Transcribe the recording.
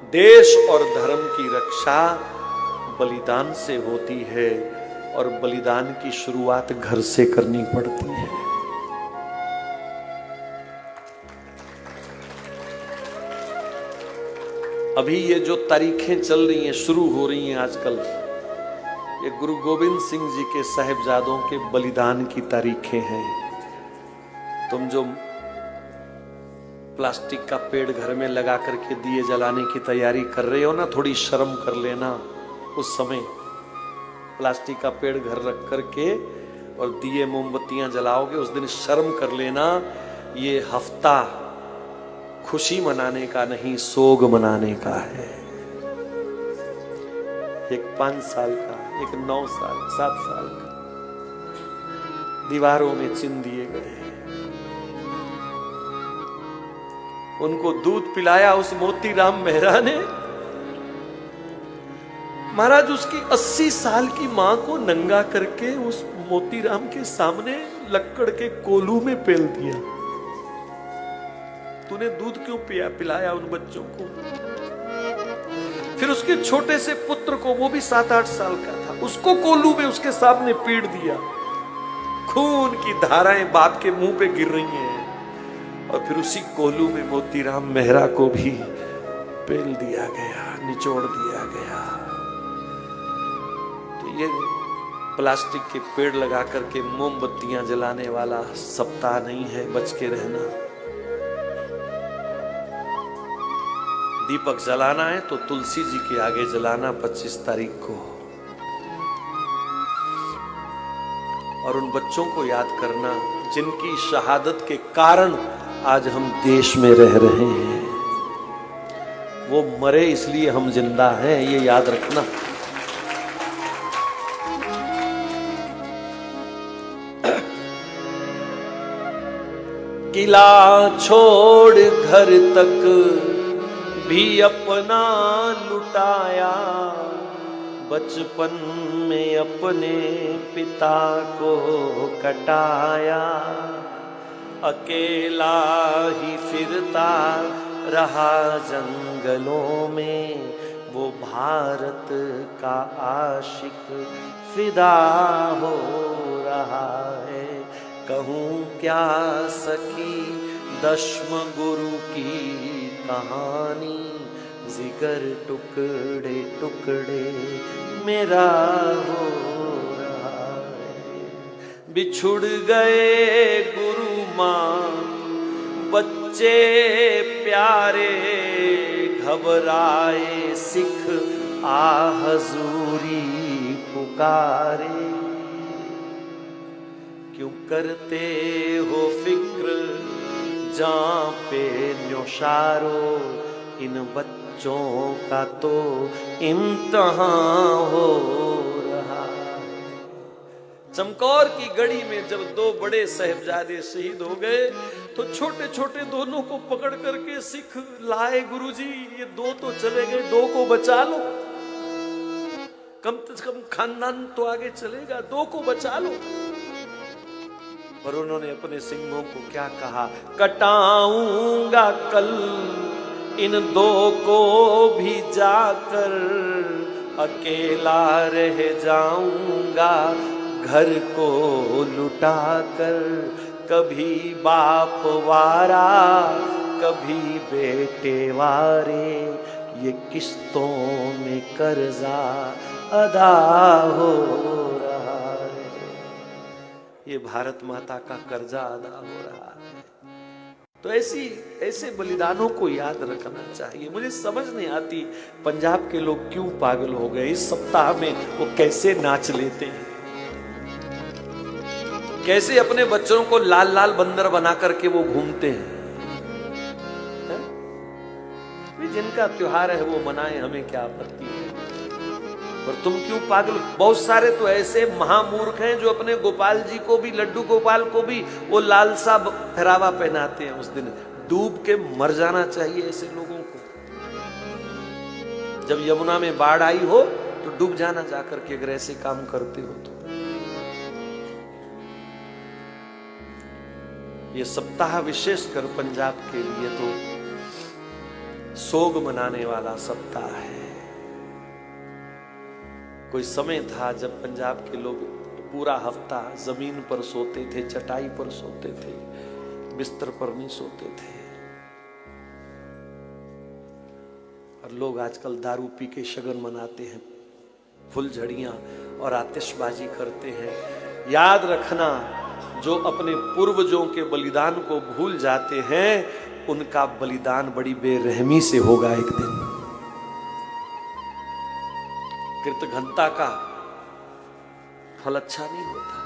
देश और धर्म की रक्षा बलिदान से होती है और बलिदान की शुरुआत घर से करनी पड़ती है। अभी ये जो तारीखें चल रही हैं, शुरू हो रही हैं आजकल, ये गुरु गोविंद सिंह जी के साहिबजादों के बलिदान की तारीखें हैं। तुम जो प्लास्टिक का पेड़ घर में लगा करके दिए जलाने की तैयारी कर रहे हो ना, थोड़ी शर्म कर लेना। उस समय प्लास्टिक का पेड़ घर रख करके और दिए मोमबत्तियां जलाओगे, उस दिन शर्म कर लेना। ये हफ्ता खुशी मनाने का नहीं, सोग मनाने का है। एक 5 साल का, एक 9 साल, 7 साल का दीवारों में चिन्ह दिए गए। उनको दूध पिलाया उस मोतीराम मेहरा ने। महाराज, उसकी 80 साल की मां को नंगा करके उस मोतीराम के सामने लक्कड़ के कोलू में पेल दिया। तूने दूध क्यों पिलाया उन बच्चों को? फिर उसके छोटे से पुत्र को, वो भी 7-8 साल का था, उसको कोलू में उसके सामने पीट दिया। खून की धाराएं बाप के मुंह पे गिर रही हैं। और फिर उसी कोलू में मोतीराम मेहरा को भी पेल दिया गया, निचोड़ दिया गया। तो ये प्लास्टिक के पेड़ लगा करके मोमबत्तियां जलाने वाला सप्ताह नहीं है, बच के रहना। दीपक जलाना है तो तुलसी जी के आगे जलाना 25 तारीख को। और उन बच्चों को याद करना जिनकी शहादत के कारण आज हम देश में रह रहे हैं। वो मरे इसलिए हम जिंदा हैं, ये याद रखना। किला छोड़ घर तक भी अपना लुटाया, बचपन में अपने पिता को कटाया। अकेला ही फिरता रहा जंगलों में, वो भारत का आशिक फिदा हो रहा है। कहूँ क्या सखी दशम गुरु की कहानी, जिगर टुकड़े टुकड़े मेरा हो रहा है। बिछुड़ गए गुरु माँ बच्चे प्यारे, घबराए सिख आ हजूरी पुकारे। क्यों करते हो फिक्र जां पे न्योशारो, इन बच्चों का तो इम्तहान हो रहा है। चमकौर की गढ़ी में जब 2 बड़े साहिबजादे शहीद हो गए तो छोटे छोटे दोनों को पकड़ करके सिख लाए। गुरुजी, ये 2 तो चले गए, 2 को बचा लो, कम से कम खानदान तो आगे चलेगा, 2 को बचा लो। पर उन्होंने अपने सिंहों को क्या कहा? कटाऊंगा कल इन 2 को भी जाकर, अकेला रह जाऊंगा घर को लुटाकर। कभी बाप वारा कभी बेटे वारे, ये किस्तों में कर्जा अदा हो रहा है। ये भारत माता का कर्जा अदा हो रहा है। तो ऐसे बलिदानों को याद रखना चाहिए। मुझे समझ नहीं आती पंजाब के लोग क्यों पागल हो गए। इस सप्ताह में वो कैसे नाच लेते हैं, कैसे अपने बच्चों को लाल लाल बंदर बना करके वो घूमते हैं। जिनका त्योहार है वो मनाए, हमें क्या आपत्ति है। पर तुम क्यों पागल? बहुत सारे तो ऐसे महामूर्ख हैं जो अपने गोपाल जी को भी, लड्डू गोपाल को भी वो लाल सा पहरावा पहनाते हैं। उस दिन डूब के मर जाना चाहिए ऐसे लोगों को। जब यमुना में बाढ़ आई हो तो डूब जाना जाकर के, अगर ऐसे काम करते हो तो। ये सप्ताह विशेषकर पंजाब के लिए तो सोग मनाने वाला सप्ताह है। कोई समय था जब पंजाब के लोग पूरा हफ्ता जमीन पर सोते थे, चटाई पर सोते थे, बिस्तर पर नहीं सोते थे। और लोग आजकल दारू पी के शगन मनाते हैं, फुलझड़ियां और आतिशबाजी करते हैं। याद रखना, जो अपने पूर्वजों के बलिदान को भूल जाते हैं, उनका बलिदान बड़ी बेरहमी से होगा एक दिन। कृतघ्नता का फल अच्छा नहीं होता।